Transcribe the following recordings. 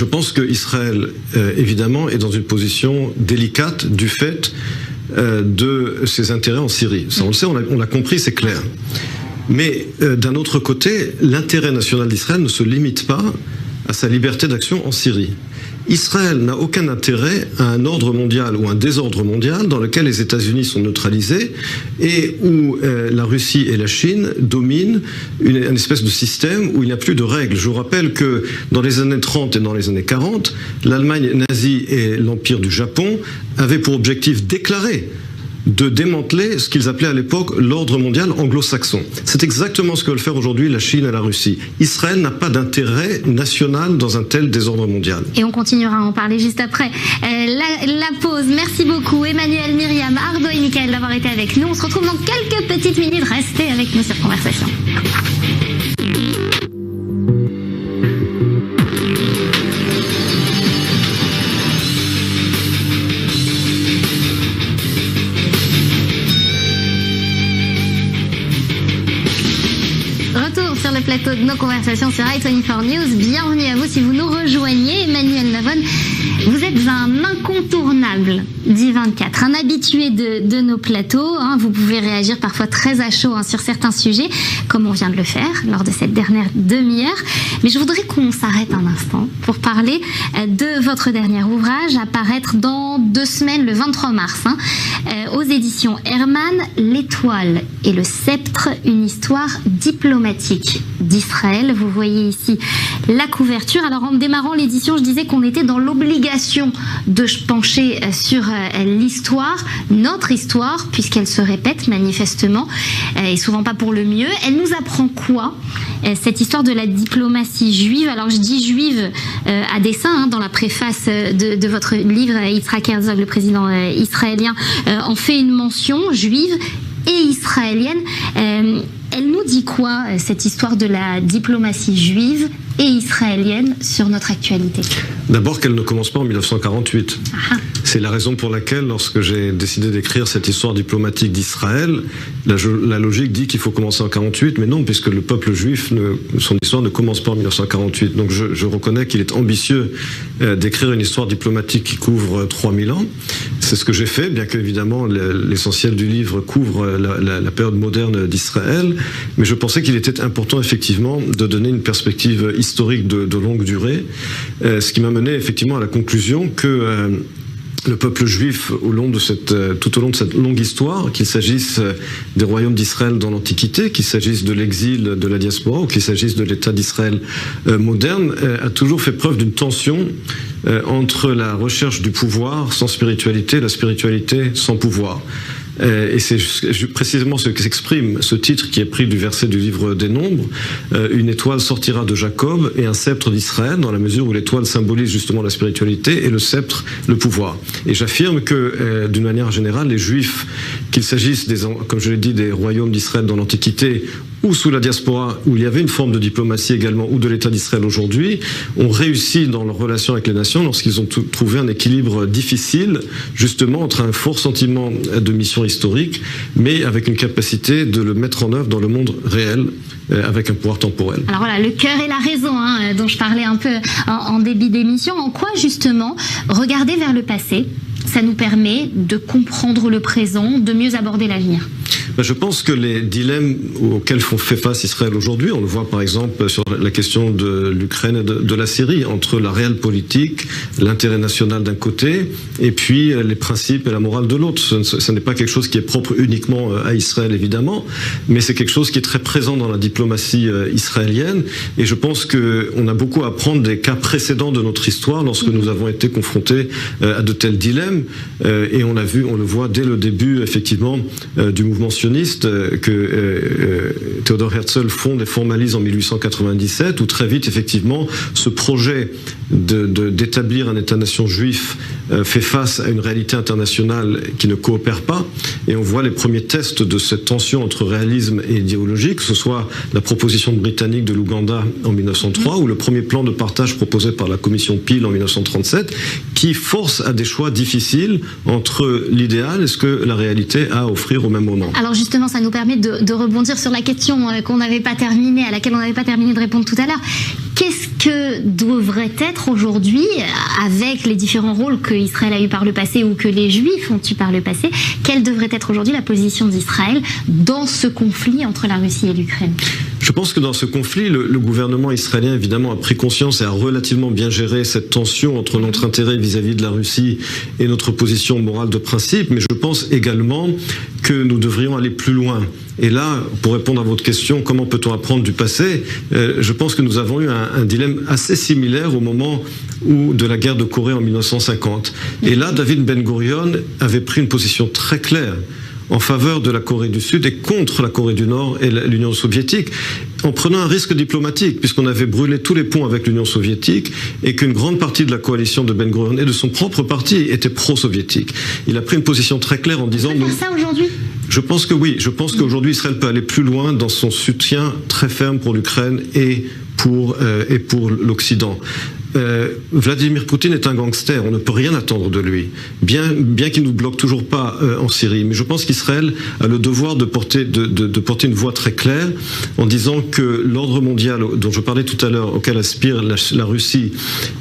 Je pense qu'Israël, évidemment, est dans une position délicate du fait de ses intérêts en Syrie. Ça, on le sait, on l'a compris, c'est clair. Mais d'un autre côté, l'intérêt national d'Israël ne se limite pas à sa liberté d'action en Syrie. Israël n'a aucun intérêt à un ordre mondial ou un désordre mondial dans lequel les États-Unis sont neutralisés et où la Russie et la Chine dominent une espèce de système où il n'y a plus de règles. Je vous rappelle que dans les années 30 et dans les années 40, l'Allemagne nazie et l'Empire du Japon avaient pour objectif déclaré de démanteler ce qu'ils appelaient à l'époque l'ordre mondial anglo-saxon. C'est exactement ce que veulent faire aujourd'hui la Chine et la Russie. Israël n'a pas d'intérêt national dans un tel désordre mondial. Et on continuera à en parler juste après la pause. Merci beaucoup Emmanuel, Myriam, Ardo et Michael d'avoir été avec nous. On se retrouve dans quelques petites minutes. Restez avec nous sur Conversation. Sur le plateau de nos conversations sur i24 News. Bienvenue à vous si vous nous rejoignez. Emmanuel Navon, vous êtes un incontournable d'I24, un habitué de nos plateaux. Vous pouvez réagir parfois très à chaud sur certains sujets, comme on vient de le faire lors de cette dernière demi-heure. Mais je voudrais qu'on s'arrête un instant pour parler de votre dernier ouvrage, à paraître dans 2 semaines, le 23 mars, aux éditions Hermann, L'étoile et le sceptre, une histoire diplomatique d'Israël. Vous voyez ici la couverture. Alors en démarrant l'édition, je disais qu'on était dans l'obligation de pencher sur l'histoire, notre histoire, puisqu'elle se répète manifestement, et souvent pas pour le mieux. Elle nous apprend quoi, cette histoire de la diplomatie juive? Alors je dis juive à dessein, dans la préface de votre livre, Yitzhak Herzog, le président israélien, en fait une mention juive et israélienne. Elle nous dit quoi, cette histoire de la diplomatie juive et israélienne sur notre actualité? D'abord qu'elle ne commence pas en 1948. C'est la raison pour laquelle, lorsque j'ai décidé d'écrire cette histoire diplomatique d'Israël, la logique dit qu'il faut commencer en 1948, mais non, puisque le peuple juif, son histoire ne commence pas en 1948. Donc je reconnais qu'il est ambitieux d'écrire une histoire diplomatique qui couvre 3000 ans. C'est ce que j'ai fait, bien qu'évidemment l'essentiel du livre couvre la période moderne d'Israël, mais je pensais qu'il était important effectivement de donner une perspective historique de longue durée, ce qui m'a mené effectivement à la conclusion que le peuple juif, tout au long de cette longue histoire, qu'il s'agisse des royaumes d'Israël dans l'Antiquité, qu'il s'agisse de l'exil de la diaspora, ou qu'il s'agisse de l'État d'Israël moderne, a toujours fait preuve d'une tension entre la recherche du pouvoir sans spiritualité et la spiritualité sans pouvoir. Et c'est précisément ce qu'exprime ce titre qui est pris du verset du livre des Nombres. Une étoile sortira de Jacob et un sceptre d'Israël, dans la mesure où l'étoile symbolise justement la spiritualité et le sceptre le pouvoir. Et j'affirme que, d'une manière générale, les Juifs, qu'il s'agisse comme je l'ai dit, des royaumes d'Israël dans l'Antiquité ou sous la diaspora, où il y avait une forme de diplomatie également, ou de l'État d'Israël aujourd'hui, ont réussi dans leur relation avec les nations lorsqu'ils ont trouvé un équilibre difficile, justement, entre un fort sentiment de mission historique, mais avec une capacité de le mettre en œuvre dans le monde réel, avec un pouvoir temporel. Alors voilà, le cœur et la raison, dont je parlais un peu en début d'émission. En quoi, justement, regarder vers le passé, ça nous permet de comprendre le présent, de mieux aborder l'avenir? Je pense que les dilemmes auxquels fait face Israël aujourd'hui, on le voit par exemple sur la question de l'Ukraine et de la Syrie, entre la réelle politique, l'intérêt national d'un côté, et puis les principes et la morale de l'autre. Ce n'est pas quelque chose qui est propre uniquement à Israël, évidemment, mais c'est quelque chose qui est très présent dans la diplomatie israélienne, et je pense qu'on a beaucoup à apprendre des cas précédents de notre histoire lorsque nous avons été confrontés à de tels dilemmes, et on le voit dès le début, effectivement, du mouvement sioniste que Theodor Herzl fonde et formalise en 1897, où très vite, effectivement, ce projet d'établir un État-nation juif fait face à une réalité internationale qui ne coopère pas, et on voit les premiers tests de cette tension entre réalisme et idéologie, que ce soit la proposition britannique de l'Ouganda en 1903 ou le premier plan de partage proposé par la commission Peel en 1937, qui force à des choix difficiles entre l'idéal et ce que la réalité a à offrir au même moment. Alors justement, ça nous permet de rebondir sur la question à laquelle on n'avait pas terminé de répondre tout à l'heure. Qu'est-ce que devrait être aujourd'hui, avec les différents rôles que Israël a eu par le passé ou que les Juifs ont eu par le passé, quelle devrait être aujourd'hui la position d'Israël dans ce conflit entre la Russie et l'Ukraine? Je pense que dans ce conflit, le gouvernement israélien, évidemment, a pris conscience et a relativement bien géré cette tension entre notre intérêt vis-à-vis de la Russie et notre position morale de principe. Mais je pense également que nous devrions aller plus loin. Et là, pour répondre à votre question, comment peut-on apprendre du passé? Je pense que nous avons eu un dilemme assez similaire au moment de la guerre de Corée en 1950. Et là, David Ben Gurion avait pris une position très claire en faveur de la Corée du Sud et contre la Corée du Nord et l'Union soviétique, en prenant un risque diplomatique, puisqu'on avait brûlé tous les ponts avec l'Union soviétique et qu'une grande partie de la coalition de Ben Gurion et de son propre parti était pro-soviétique. Il a pris une position très claire en disant... On peut faire ça aujourd'hui ? Je pense que oui. Je pense qu'aujourd'hui, Israël peut aller plus loin dans son soutien très ferme pour l'Ukraine et pour l'Occident. Vladimir Poutine est un gangster, on ne peut rien attendre de lui, bien qu'il ne nous bloque toujours pas en Syrie. Mais je pense qu'Israël a le devoir de porter une voix très claire en disant que l'ordre mondial dont je parlais tout à l'heure, auquel aspirent la Russie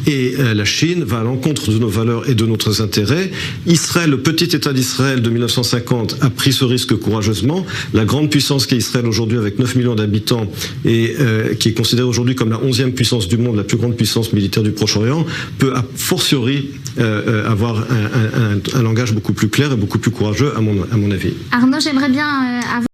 et la Chine, va à l'encontre de nos valeurs et de nos intérêts. Israël, le petit État d'Israël de 1950, a pris ce risque courageusement. La grande puissance qu'est Israël aujourd'hui, avec 9 millions d'habitants, et qui est considérée aujourd'hui comme la 11e puissance du monde, la plus grande puissance militaire du Proche-Orient, peut a fortiori avoir un langage beaucoup plus clair et beaucoup plus courageux, à mon avis. Arnaud, j'aimerais bien avoir